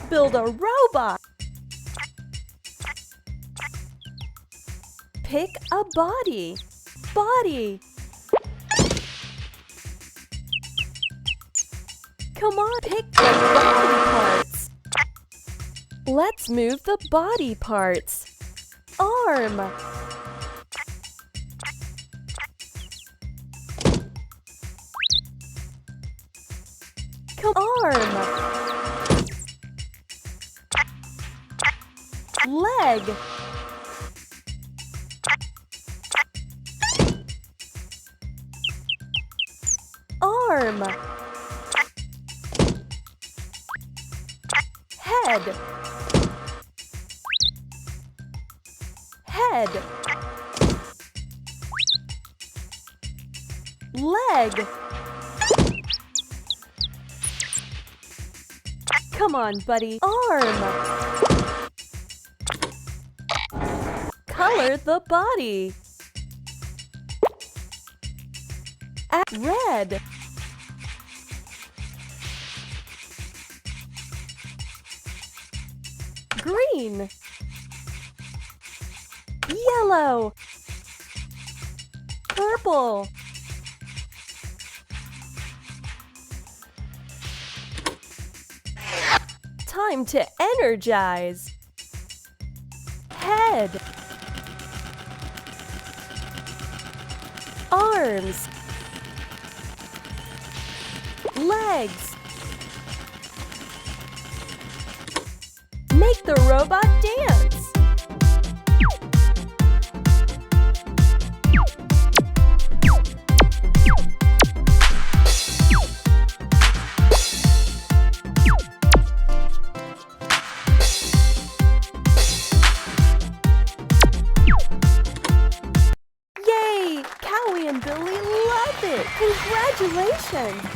build a robot. Pick a body. Body. Come on, pick the body parts. Let's move the body parts. Arm. Arm. Leg. Arm. Head. Head. Leg. Come on, buddy. Arm. Color the body. Add red. Green. Yellow. Purple. Time to energize. Head. Arms. Legs. Make the robot dance. Yay! Cowie and Billy love it! Congratulations!